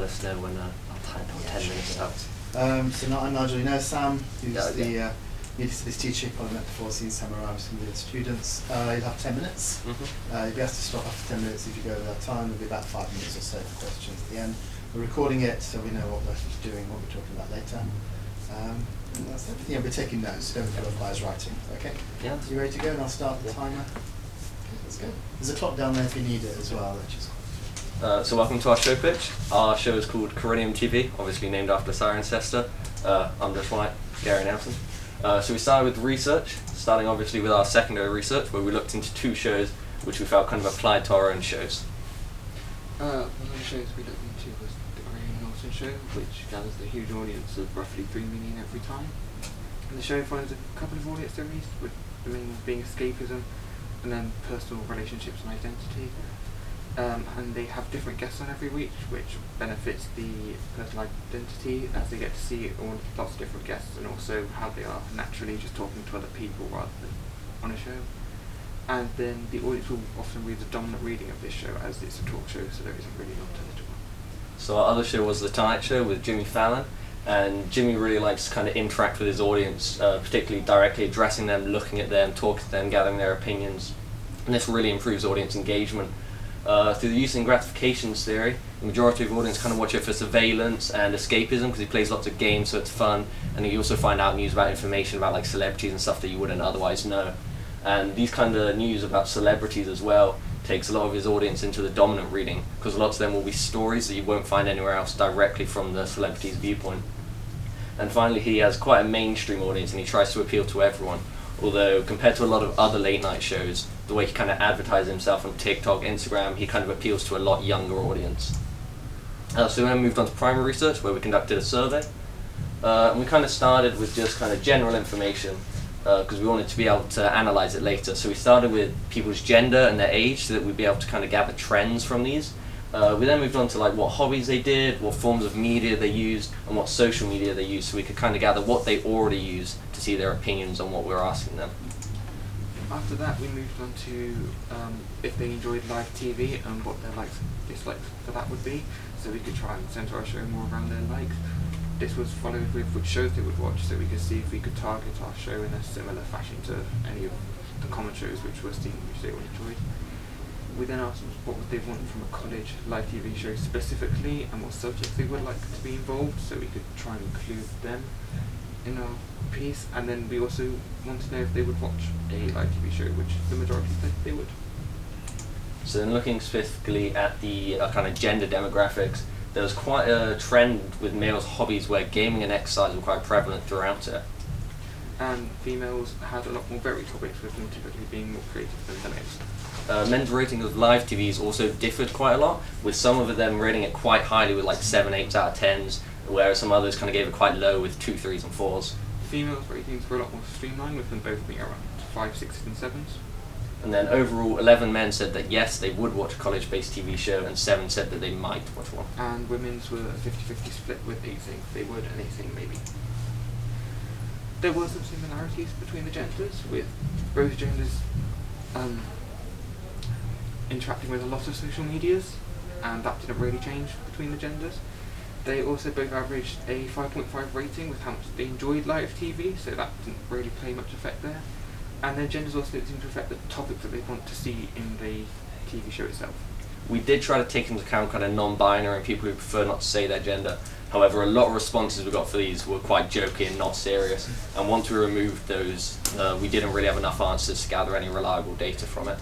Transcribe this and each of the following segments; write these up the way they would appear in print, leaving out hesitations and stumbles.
us know when our 10 minutes out. So Nigel, you know Sam, who's the his teacher, probably met before, seen Sam around with some of the students. You'll have 10 minutes. You'll be asked to stop after 10 minutes if you go over that time. There'll be about 5 minutes or so for questions at the end. We're recording it so we know what we're doing, what we're talking about later. And that's everything. We're taking notes, so don't feel advised writing. Okay? Yeah. You ready to go? And I'll start the timer. Okay, let's go. There's a clock down there if you need it as well, which is So welcome to our show pitch. Our show is called Corinium TV, obviously named after Siren Sester. I'm Josh White, Gary Nelson. So we started with research, starting obviously with our secondary research, where we looked into 2 shows which we felt kind of applied to our own shows. One of the shows we looked into was the Graham Norton Show, which gathers a huge audience of roughly 3 million every time. And the show follows a couple of audience theories, with the main one being escapism, and then personal relationships and identity. And they have different guests on every week, which benefits the personal identity as they get to see lots of different guests, and also how they are naturally just talking to other people rather than on a show. And then the audience will often read the dominant reading of this show, as it's a talk show, so there isn't really an alternative one. So our other show was The Tonight Show with Jimmy Fallon, and Jimmy really likes to kind of interact with his audience, particularly directly addressing them, looking at them, talking to them, gathering their opinions, and this really improves audience engagement. Through the use and gratifications theory, the majority of audience kind of watch it for surveillance and escapism, because he plays lots of games, so it's fun, and you also find out news about information about like celebrities and stuff that you wouldn't otherwise know. And these kind of news about celebrities as well takes a lot of his audience into the dominant reading, because lots of them will be stories that you won't find anywhere else directly from the celebrity's viewpoint. And finally, he has quite a mainstream audience, and he tries to appeal to everyone. Although, compared to a lot of other late night shows, the way he kind of advertises himself on TikTok, Instagram, he kind of appeals to a lot younger audience. So we then moved on to primary research, where we conducted a survey. And we kind of started with just kind of general information, because we wanted to be able to analyse it later. So we started with people's gender and their age, so that we'd be able to kind of gather trends from these. We then moved on to like what hobbies they did, what forms of media they used, and what social media they used, so we could kind of gather what they already use to see their opinions on what we were asking them. After that, we moved on to if they enjoyed live TV and what their likes and dislikes for that would be, so we could try and centre our show more around their likes. This was followed with which shows they would watch, so we could see if we could target our show in a similar fashion to any of the common shows which were seen, which they all enjoyed. We then asked them what would they want from a college live TV show specifically, and what subjects they would like to be involved, so we could try and include them in our piece. And then we also wanted to know if they would watch a live TV show, which the majority said they would. So then looking specifically at the kind of gender demographics, there was quite a trend with males' hobbies where gaming and exercise were quite prevalent throughout it. And females had a lot more varied topics, with them typically being more creative than the males. Men's rating of live TVs also differed quite a lot, with some of them rating it quite highly with like 7, 8 out of 10s, whereas some others kind of gave it quite low with 2, 3s and 4s. Females' ratings were a lot more streamlined, with them both being around 5, 6s and 7s. And then overall, 11 men said that yes, they would watch a college-based TV show, and 7 said that they might watch one. And women's were a 50-50 split, with 8 saying they would and 8 saying maybe. There were some similarities between the genders, with both genders interacting with a lot of social medias, and that didn't really change between the genders. They also both averaged a 5.5 rating with how much they enjoyed live TV, so that didn't really play much effect there. And their genders also seem to affect the topics that they want to see in the TV show itself. We did try to take into account kind of non-binary and people who prefer not to say their gender. However, a lot of responses we got for these were quite jokey and not serious. And once we removed those, we didn't really have enough answers to gather any reliable data from it.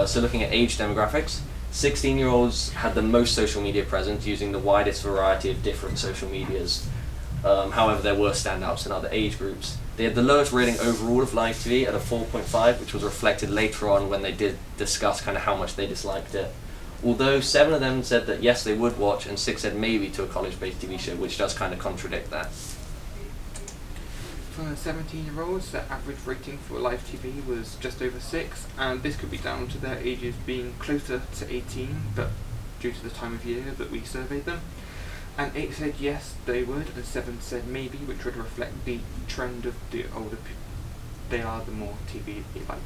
So looking at age demographics, 16-year-olds had the most social media presence, using the widest variety of different social medias. However, there were standouts in other age groups. They had the lowest rating overall of live TV at a 4.5, which was reflected later on when they did discuss kind of how much they disliked it. Although 7 of them said that yes, they would watch, and 6 said maybe to a college-based TV show, which does kind of contradict that. For 17-year-olds, their average rating for live TV was just over 6, and this could be down to their ages being closer to 18, but due to the time of year that we surveyed them. And 8 said yes, they would, and 7 said maybe, which would reflect the trend of the older they are, the more TV they like.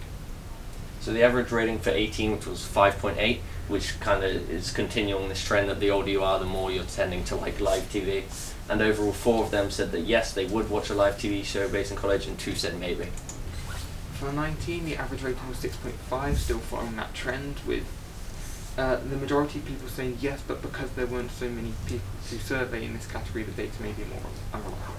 So the average rating for 18, which was 5.8, which kind of is continuing this trend that the older you are, the more you're tending to like live TV. And overall, 4 of them said that yes, they would watch a live TV show based in college, and 2 said maybe. For 19, the average rating was 6.5, still following that trend, with the majority of people saying yes, but because there weren't so many people to survey in this category, the data may be more unreliable.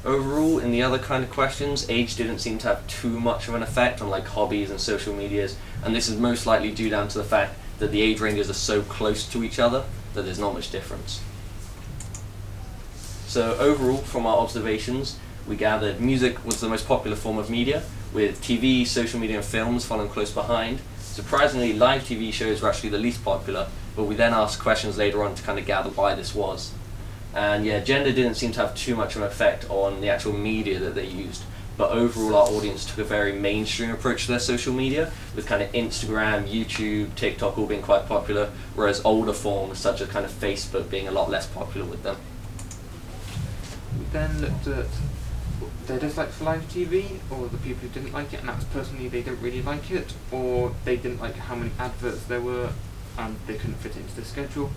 Overall, in the other kind of questions, age didn't seem to have too much of an effect on like hobbies and social medias, and this is most likely due down to the fact that the age ranges are so close to each other that there's not much difference. So overall, from our observations, we gathered music was the most popular form of media, with TV, social media and films following close behind. Surprisingly, live TV shows were actually the least popular, but we then asked questions later on to kind of gather why this was. And yeah, gender didn't seem to have too much of an effect on the actual media that they used, but overall our audience took a very mainstream approach to their social media, with kind of Instagram, YouTube, TikTok all being quite popular, whereas older forms such as kind of Facebook being a lot less popular with them. We then looked at their dislikes for live TV, or the people who didn't like it, and that's personally they didn't really like it, or they didn't like how many adverts there were and they couldn't fit it into the schedule.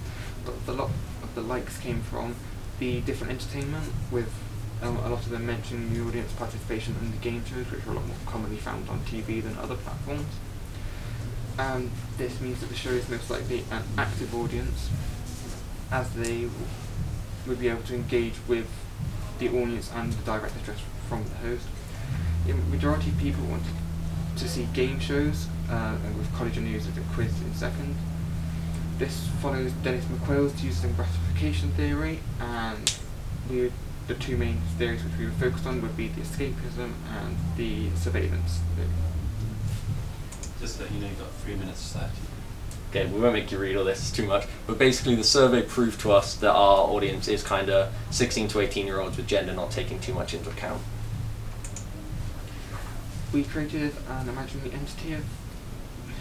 But a lot of the likes came from the different entertainment, with a lot of them mentioning the audience participation in the game shows, which are a lot more commonly found on TV than other platforms. And this means that the show is most likely an active audience, as they would be able to engage with the audience and the direct address from the host. The majority of people wanted to see game shows, and with college and news as a quiz in second. This follows Dennis McQuail's use of gratification theory, and the 2 main theories which we were focused on would be the escapism and the surveillance theory. Just that you know you've got 3 minutes to start. Okay, we won't make you read all this, it's too much, but basically the survey proved to us that our audience is kind of 16 to 18 year olds with gender not taking too much into account. We created an imaginary entity of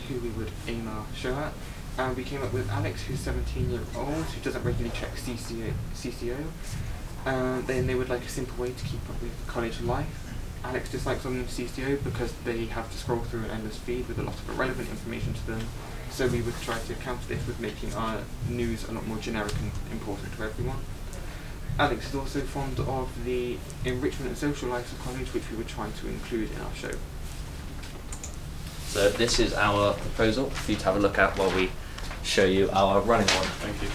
who we would aim our show at, and we came up with Alex, who's 17-year-old, who doesn't regularly check CCO. Then they would like a simple way to keep up with college life. Alex dislikes on CCO because they have to scroll through an endless feed with a lot of irrelevant information to them. So we would try to counter this with making our news a lot more generic and important to everyone. Alex is also fond of the enrichment and social life of college, which we were trying to include in our show. So this is our proposal for you to have a look at while we show you our running one. Thank you.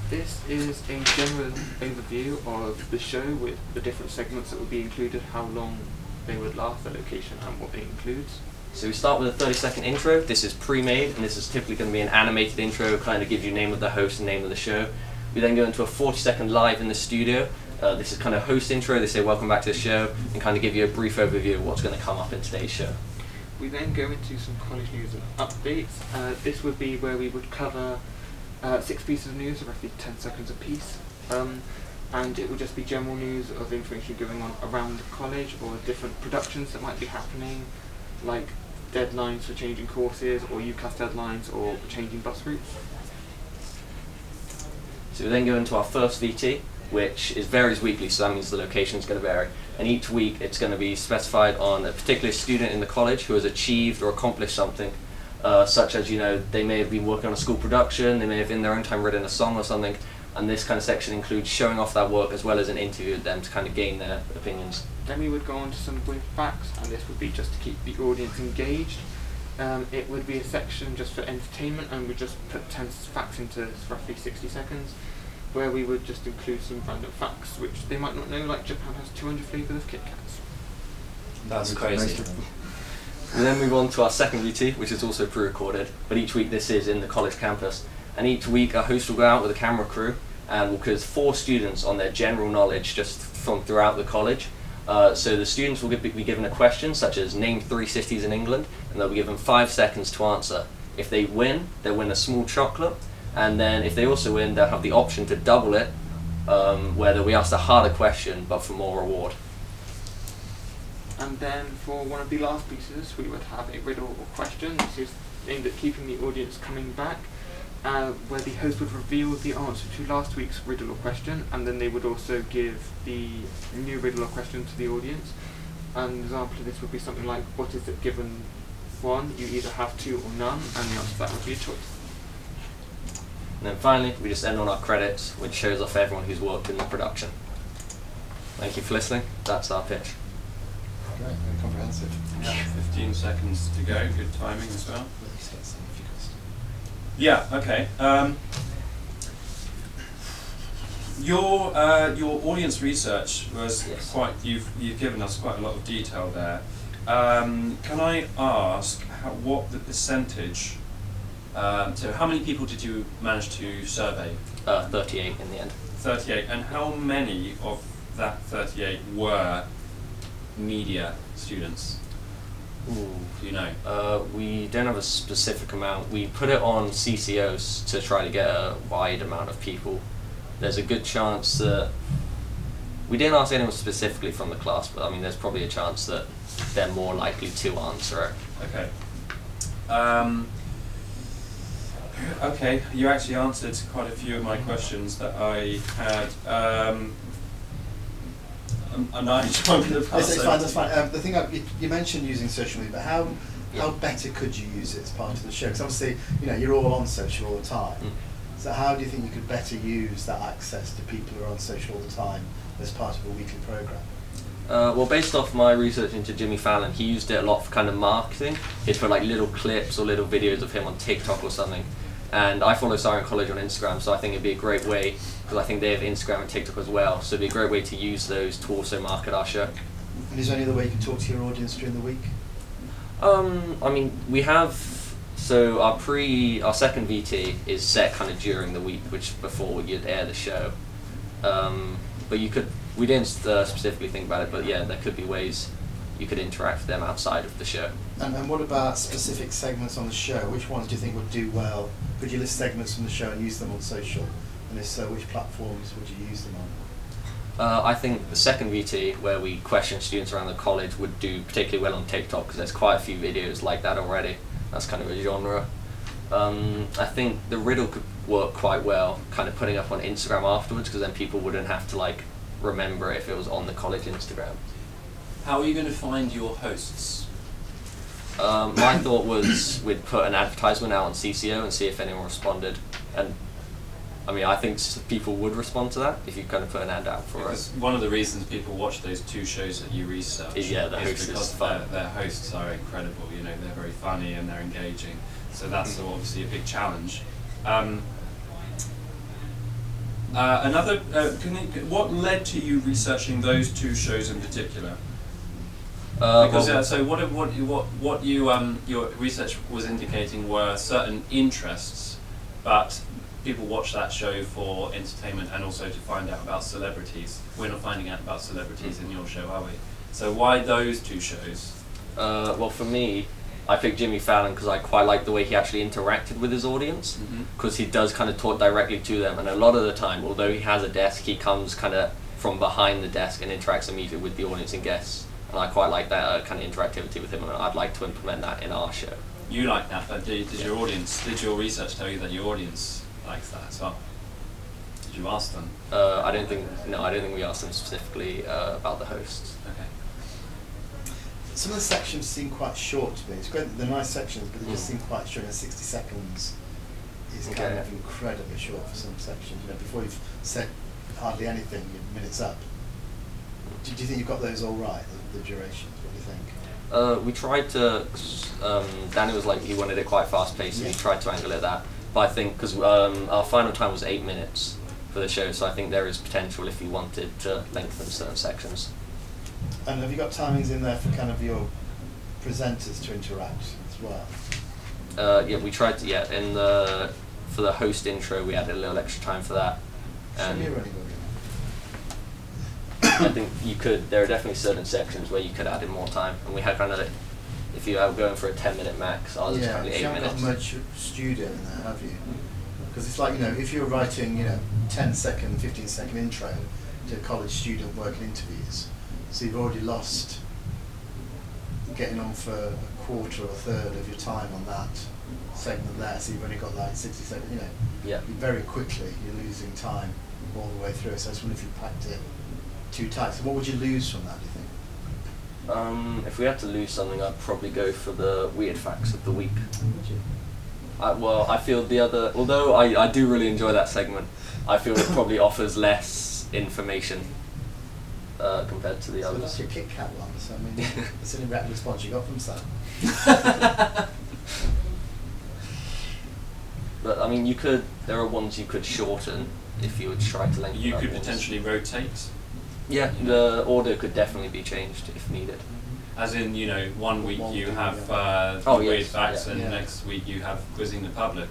This is a general overview of the show with the different segments that would be included, how long they would last, the location and what it includes. So we start with a 30-second intro. This is pre-made, and this is typically going to be an animated intro, kind of gives you name of the host and name of the show. We then go into a 40-second live in the studio. This is kind of host intro. They say welcome back to the show and kind of give you a brief overview of what's going to come up in today's show. We then go into some college news and updates. This would be where we would cover 6 pieces of news, roughly 10 seconds apiece. And it would just be general news of information going on around the college, or different productions that might be happening, like deadlines for changing courses, or UCAS deadlines, or changing bus routes. So we then go into our first VT, which varies weekly, so that means the location is going to vary. And each week it's going to be specified on a particular student in the college who has achieved or accomplished something, such as, they may have been working on a school production, they may have in their own time written a song or something, and this kind of section includes showing off that work as well as an interview with them to kind of gain their opinions. Then we would go on to some brief facts, and this would be just to keep the audience engaged. It would be a section just for entertainment, and we'd just put 10 facts into roughly 60 seconds, where we would just include some random facts which they might not know, like Japan has 200 flavours of Kit Kats. That's crazy. We then move on to our second VT, which is also pre-recorded, but each week this is in the college campus. And each week our host will go out with a camera crew and will quiz 4 students on their general knowledge just from throughout the college. So the students will be given a question such as name 3 cities in England, and they'll be given 5 seconds to answer. If they win, they'll win a small chocolate, and then if they also win, they'll have the option to double it, where they'll be asked a harder question but for more reward. And then for one of the last pieces, we would have a riddle or question. This is aimed at keeping the audience coming back, where the host would reveal the answer to last week's riddle or question, and then they would also give the new riddle or question to the audience. An example of this would be something like, what is it given one, you either have 2 or none, and the answer to that would be a choice. And then finally, we just end on our credits, which shows off everyone who's worked in the production. Thank you for listening. That's our pitch. Great, very comprehensive. Yeah, 15 seconds to go. Good timing as well. Yeah. Okay. Your audience research was Yes. quite. You've given us quite a lot of detail there. Can I ask what the percentage? So how many people did you manage to survey? 38 in the end. 38. And how many of that 38 were media students? Ooh. Do you know? We don't have a specific amount. We put it on CCOs to try to get a wide amount of people. There's a good chance that we didn't ask anyone specifically from the class, but I mean, there's probably a chance that they're more likely to answer it. Okay. Okay, you actually answered quite a few of my questions that I had. And I joined the That's fine, that's fine. The thing you mentioned using social media, but how Yeah. better could you use it as part of the show? Because obviously, you're all on social all the time. Mm. So how do you think you could better use that access to people who are on social all the time as part of a weekly programme? Well, based off my research into Jimmy Fallon, he used it a lot for kind of marketing. He'd put like little clips or little videos of him on TikTok or something. And I follow Siren College on Instagram, so I think it'd be a great way, because I think they have Instagram and TikTok as well, so it'd be a great way to use those to also market our show. And is there any other way you can talk to your audience during the week? I mean, we have, so our second VT is set kind of during the week, which before you'd air the show. But we didn't specifically think about it, but yeah, there could be ways you could interact with them outside of the show. And what about specific segments on the show? Which ones do you think would do well? Could you list segments from the show and use them on social? And if so, which platforms would you use them on? I think the second VT, where we question students around the college, would do particularly well on TikTok, because there's quite a few videos like that already. That's kind of a genre. I think the riddle could work quite well, kind of putting up on Instagram afterwards, because then people wouldn't have to like remember it if it was on the college Instagram. How are you going to find your hosts? My thought was we'd put an advertisement out on CCO and see if anyone responded. And I mean, I think people would respond to that if you kind of put an ad out for Because it. one of the reasons people watch those 2 shows that you research Yeah, the is host is because fun. their hosts are incredible. They're very funny and they're engaging. So that's obviously a big challenge. What led to you researching those 2 shows in particular? Because so what your research was indicating were certain interests, but people watch that show for entertainment and also to find out about celebrities. We're not finding out about celebrities in your show, are we? So why those 2 shows? Well, for me, I picked Jimmy Fallon because I quite like the way he actually interacted with his audience, because he does kind of talk directly to them, and a lot of the time, although he has a desk, he comes kind of from behind the desk and interacts immediately with the audience and guests. And I quite like that kind of interactivity with him, and I'd like to implement that in our show. You like that, but did your research tell you that your audience likes that as well? Did you ask them? I don't think we asked them specifically about the hosts. Okay. Some of the sections seem quite short to me. It's great that they're nice sections, but they just seem quite short. 60 seconds is kind Okay. of incredibly short for some sections. Before you've said hardly anything, your minute's up. Do you think you've got those all right, the durations? What do you think? We tried to, Danny was like, he wanted it quite fast paced, and he tried to angle it that. But I think, because our final time was 8 minutes for the show, so I think there is potential if you wanted to lengthen certain sections. And have you got timings in there for kind of your presenters to interact as well? Yeah, we tried to, for the host intro, we added a little extra time for that. Show me And running I think there are definitely certain sections where you could add in more time, and we had kind of, if you are going for a 10-minute max, ours is currently 8 you haven't minutes. got much studio in there, have you? Because it's like, if you're writing, 10-second, 15-second intro to a college student working interviews, so you've already lost getting on for a quarter or a third of your time on that segment there, so you've only got like 60 seconds, Yeah. very quickly you're losing time all the way through, so I just wonder if you packed it too tight. So what would you lose from that, do you think? If we had to lose something, I'd probably go for the weird facts of the week. Well, I feel the other, although I do really enjoy that segment, I feel it probably offers less information compared to the So others. that's your Kit Kat one, so I mean, it's an indirect response you got from Sam. But I mean, there are ones you could shorten if you would try to lengthen. You out could ones. potentially rotate. Yeah, the order could definitely be changed if needed. As in, 1 week One you thing, have yeah. the Oh, weird yes, facts, yeah. and Yeah. next week you have quizzing the public,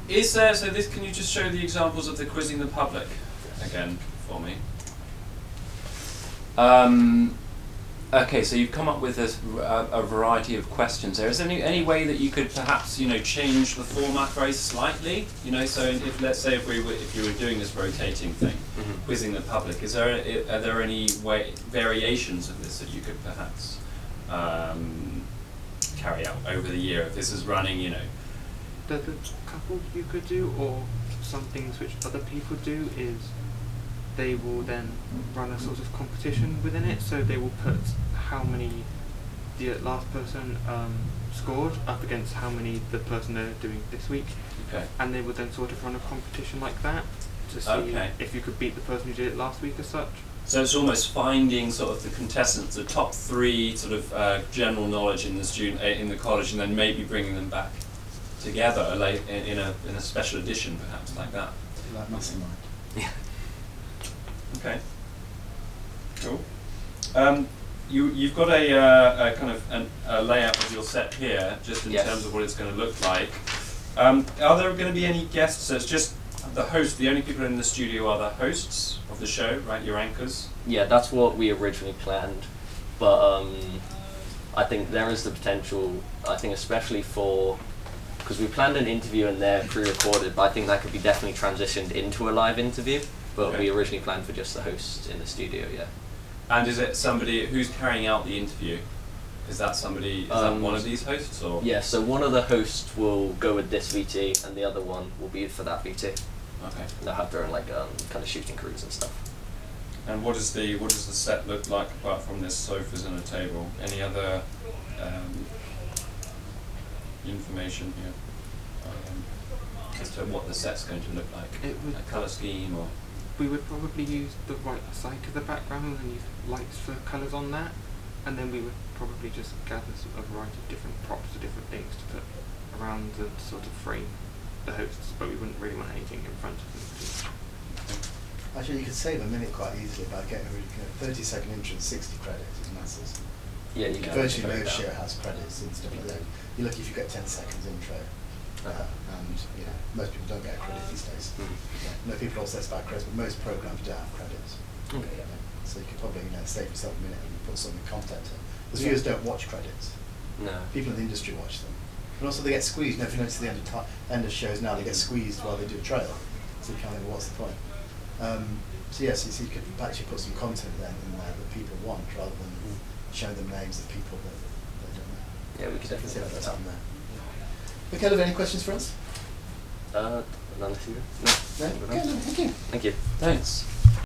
Is there? So this, can you just show the examples of the quizzing the public again for me? Okay, so you've come up with a variety of questions there. Is there any way that you could perhaps change the format very slightly? So if let's say if you were doing this rotating thing, quizzing the public, are there any variations of this that you could perhaps carry out over the year if this is running? There's a couple you could do, or some things which other people do is they will then run a sort of competition within it. So they will put how many the last person scored up against how many the person they're doing this week. Okay. And they would then sort of run a competition like that to see if you could beat the person who did it last week as such. So it's almost finding sort of the contestants, the top 3 sort of general knowledge in the college, and then maybe bringing them back together like in a special edition, perhaps like that. Like Mastermind. Yeah. Okay. Cool. You've got a kind of a layout of your set here, just in Yes. terms of what it's going to look like. Are there going to be any guests? So it's just the host. The only people in the studio are the hosts of the show, right? Your anchors. Yeah, that's what we originally planned, but I think there is the potential. I think especially because we planned an interview and they're pre-recorded, but I think that could be definitely transitioned into a live interview. But Okay. we originally planned for just the host in the studio. Yeah. And is it somebody who's carrying out the interview? Is that somebody? Is that one of these hosts, or? Yeah. So one of the hosts will go with this VT, and the other one will be for that VT. Okay. And they'll have their own kind of shooting crews and stuff. And what does the set look like apart from this sofas and a table? Any other information here as to what the set's going to look like? It would. A colour scheme, or? We would probably use the right side of the background and use lights for colours on that, and then we would probably just gather a variety of different props or different things to put around and sort of frame the hosts, but we wouldn't really want anything in front of them. Actually, you could save a minute quite easily by getting a 30-second intro and 60 credits is masses. Yeah, you can Virtually break no it down. show has credits and stuff like that. You're lucky if you get 10 seconds intro. And most people don't get a credit these days. No people also say it's about credits, but most programs don't have credits. Okay. So you could probably save yourself a minute and put some content in. Because viewers don't watch credits. No. People in the industry watch them. And also they get squeezed. If you notice at the end of shows now, they get squeezed while they do a trailer. So you kind of think, what's the point? So yes, you could actually put some content then in there that people want, rather than show them names of people that they don't know. Yeah, we could So you can definitely see have what's that. happening there. Okay, Liv, any questions for us? None of you? No. No? Okay, no, thank you. Thank you. Thanks.